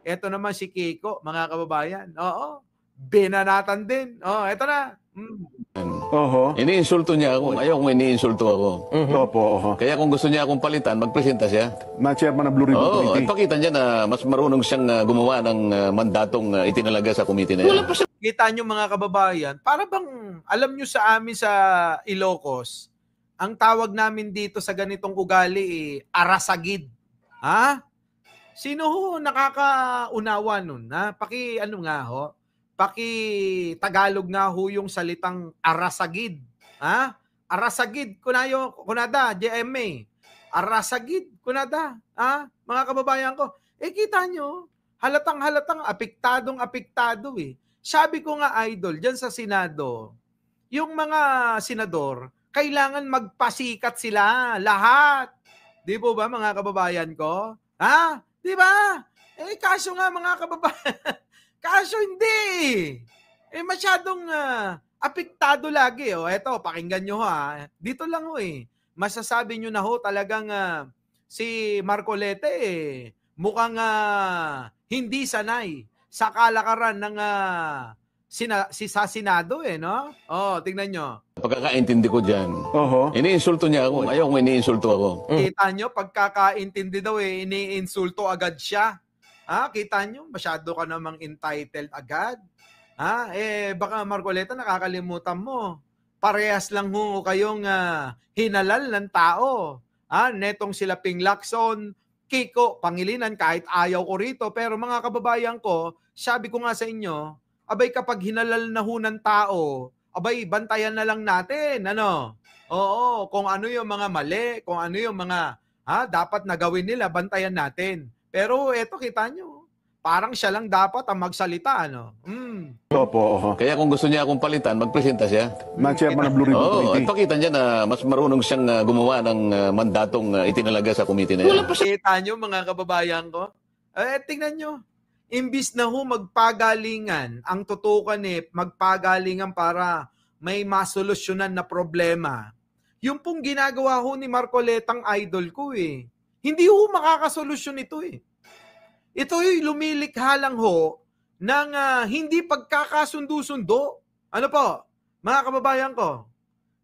Eto naman si Kiko, mga kababayan. Oo, binanatan din. Oh, eto na. Oho. Iniinsulto niya ako. Ayaw kung iniinsulto ako. Opo, oho. Kaya kung gusto niya akong palitan, magpresenta siya. Na chairman ng Blue Ribbon Oo, at Committee. pakita niya na mas marunong siyang gumawa ng mandatong itinalaga sa komite na yan. Kita nyo mga kababayan, para bang alam nyo sa amin sa Ilocos, ang tawag namin dito sa ganitong ugali arasagid. Ha? Sino ho nakakaunawa nun? Ha? Paki-Tagalog nga ho yung salitang arasagid. Ha? Arasagid, kunada, JMA. Arasagid, kunada. Ha? Mga kababayan ko. Kita nyo, halatang apektado eh. Sabi ko nga, idol, dyan sa Senado, yung mga senador, kailangan magpasikat sila, lahat. Di po ba, mga kababayan ko? Ha? Di ba? Kaso nga, mga kababayan, kaso hindi. Masyadong apektado lagi. Eto, pakinggan nyo ha. Dito lang ho eh. Masasabi nyo na ho talagang si Marcoleta mukhang hindi sanay sa kalakaran ng sa Senado no? Tingnan nyo. Pagkakaintindi ko dyan, Oho. iniinsulto niya ako. Ayaw kung iniinsulto ako. Kita nyo, pagkakaintindi daw iniinsulto agad siya. Kita nyo, masyado ka namang entitled agad. Baka Marcoleta, nakakalimutan mo. Parehas lang ho kayong hinalal ng tao. Netong sila Ping Lacson, Kiko, Pangilinan, kahit ayaw ko rito. Pero mga kababayan ko, sabi ko nga sa inyo, abay kapag hinalal na ho ng tao, abay bantayan na lang natin. Ano? Oo, kung ano yung mga mali, kung ano yung mga dapat na gawin nila, bantayan natin. Pero eto, kita nyo, parang siya lang dapat ang magsalita, ano? Opo, oho. Kaya kung gusto niya akong palitan, magpresenta siya. Na chairman ng Blue Ribbon Oo, at Committee. pakita niya na mas marunong siyang gumawa ng mandatong itinalaga sa komite na yan. Kita nyo, mga kababayan ko? Tingnan nyo. Imbis na ho magpagalingan, ang tutukan magpagalingan para may masolusyonan na problema. Yung pong ginagawa ho ni Marcoletang idol ko hindi ho makakasolusyon ito Ito lumilikha lang ho ng hindi pagkakasundo-sundo. Ano po, mga kababayan ko?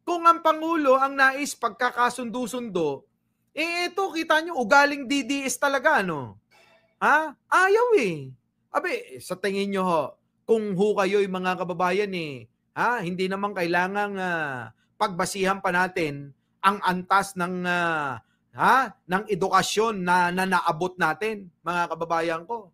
Kung ang Pangulo ang nais pagkakasundo-sundo, ito kita nyo, ugaling DDS talaga, ano? Ayaw Abe, sa tingin nyo ho, kung ho kayo'y mga kababayan hindi naman kailangang pagbasihan pa natin ang antas ng edukasyon na naabot natin, mga kababayan ko.